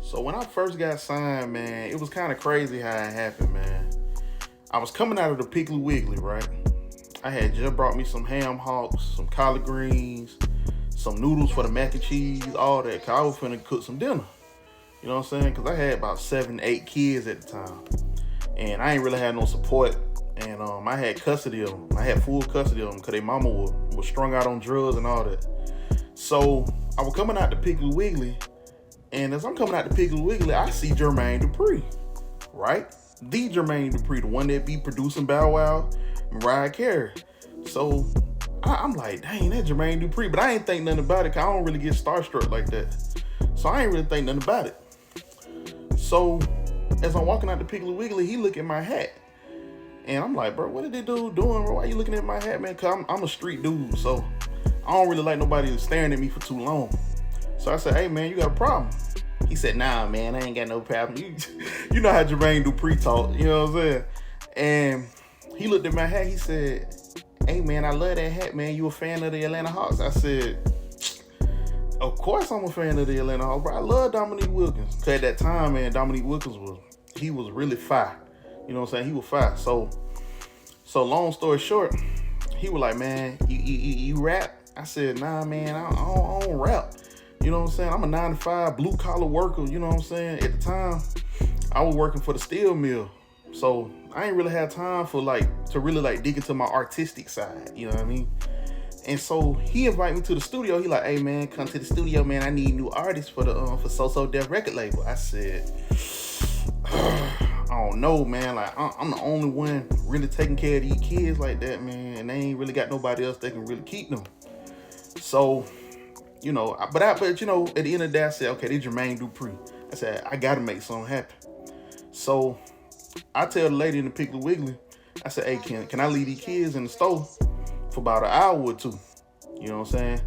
So when I first got signed, man, it was kind of crazy how it happened, man. I was coming out of the Piggly Wiggly, right? I had just brought me some ham hocks, some collard greens, some noodles for the mac and cheese, all that. Cause I was finna cook some dinner. You know what I'm saying? Cause I had about 7, 8 kids at the time, and I ain't really had no support. And I had custody of them. I had full custody of them because their mama was strung out on drugs and all that. So I was coming out the Piggly Wiggly, and as I'm coming out the Piggly Wiggly, I see Jermaine Dupri, right? The Jermaine Dupri, the one that be producing Bow Wow, Mariah Carey. So I'm like, dang, that Jermaine Dupri. But I ain't think nothing about it because I don't really get starstruck like that. So I ain't really think nothing about it. So as I'm walking out the Piggly Wiggly, he look at my hat. And I'm like, bro, what did they dude doing, bro? Why you looking at my hat, man? Because I'm a street dude, so I don't really like nobody staring at me for too long. So I said, hey, man, you got a problem? He said, nah, man, I ain't got no problem. You know how Jermaine Dupri talk, you know what I'm saying? And he looked at my hat. He said, hey, man, I love that hat, man. You a fan of the Atlanta Hawks? I said, of course I'm a fan of the Atlanta Hawks, bro. I love Dominique Wilkins. Because at that time, man, Dominique Wilkins was really fire. You know what I'm saying? He was fire. So long story short, he was like, man, you rap? I said, nah, man, I don't rap. You know what I'm saying? I'm a 9-to-5 blue collar worker. You know what I'm saying? At the time, I was working for the steel mill. So I ain't really had time to really dig into my artistic side. You know what I mean? And so he invited me to the studio. He like, hey, man, come to the studio, man. I need new artists for the for So So Def record label. I said, I don't know, man. Like, I'm the only one really taking care of these kids like that, man. And they ain't really got nobody else that can really keep them. So, you know, but you know, at the end of the day, I said, okay, this Jermaine Dupri. I said, I gotta make something happen. So I tell the lady in the Piggly Wiggly, I said, hey, can I leave these kids in the store for about an hour or two? You know what I'm saying?